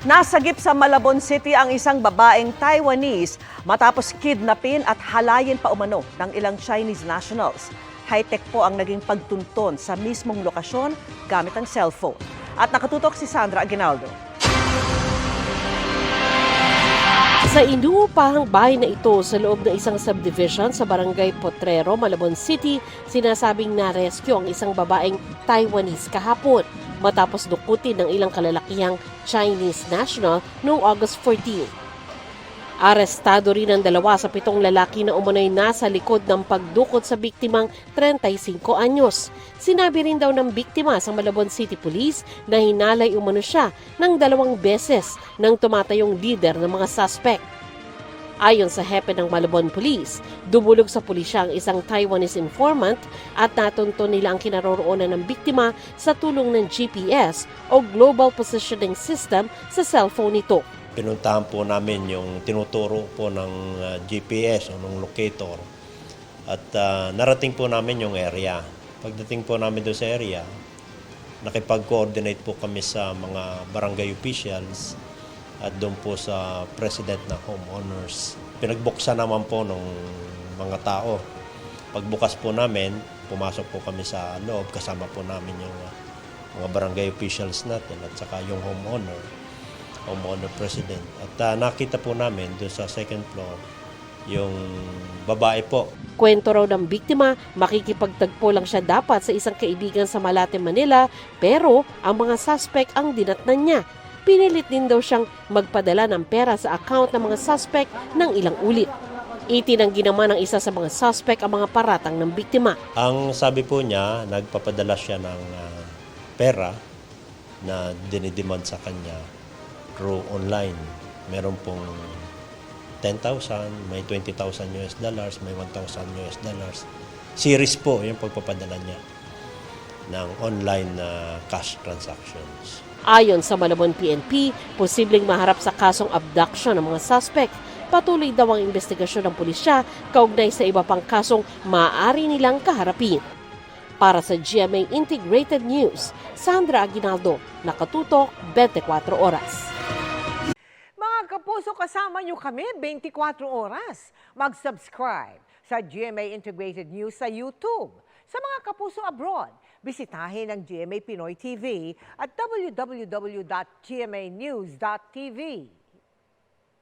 Nasagip sa Malabon City ang isang babaeng Taiwanese matapos kidnapin at halayin pa umano ng ilang Chinese nationals. High-tech po ang naging pagtunton sa mismong lokasyon gamit ang cellphone. At nakatutok si Sandra Aguinaldo. Sa inuupahang bahay na ito sa loob ng isang subdivision sa Barangay Potrero, Malabon City, sinasabing na-rescue ang isang babaeng Taiwanese kahapon matapos dukutin ng ilang kalalakihang Chinese national noong August 14. Arestado rin ang 2 sa 7 lalaki na umano'y nasa likod ng pagdukot sa biktimang 35 anyos. Sinabi rin daw ng biktima sa Malabon City Police na hinalay umano siya ng 2 beses nang tumatayong leader ng mga suspect. Ayon sa hepe ng Malabon Police, dumulog sa pulisya ang isang Taiwanese informant at natunto nila ang kinaroroonan ng biktima sa tulong ng GPS o Global Positioning System sa cellphone nito. Pinuntahan po namin yung tinuturo po ng GPS o ng locator at narating po namin yung area. Pagdating po namin doon sa area, nakipag-coordinate po kami sa mga barangay officials at doon po sa president ng homeowners. Pinagbuksan naman po ng mga tao. Pagbukas po namin, pumasok po kami sa loob, kasama po namin yung mga barangay officials natin at saka yung homeowner president. At nakita po namin doon sa second floor yung babae po. Kwento raw ng biktima, makikipagtagpo lang siya dapat sa isang kaibigan sa Malate, Manila, pero ang mga suspect ang dinatnan niya. Pinilit din daw siyang magpadala ng pera sa account ng mga suspect ng ilang ulit. Itinanggi naman ng isa sa mga suspect ang mga paratang ng biktima. Ang sabi po niya, nagpapadala siya ng pera na dinidemand sa kanya through online. Meron pong 10,000, may 20,000 US dollars, may 1,000 US dollars. Series po yung pagpapadala niya ng online cash transactions. Ayon sa Malabon PNP, posibleng maharap sa kasong abduction ng mga suspect. Patuloy daw ang investigasyon ng pulisya kaugnay sa iba pang kasong maaari nilang kaharapin. Para sa GMA Integrated News, Sandra Aguinaldo, nakatutok 24 oras. Mga kapuso, kasama nyo kami 24 oras. Mag-subscribe sa GMA Integrated News sa YouTube. Sa mga kapuso abroad, bisitahin ang GMA Pinoy TV at www.gmanews.tv.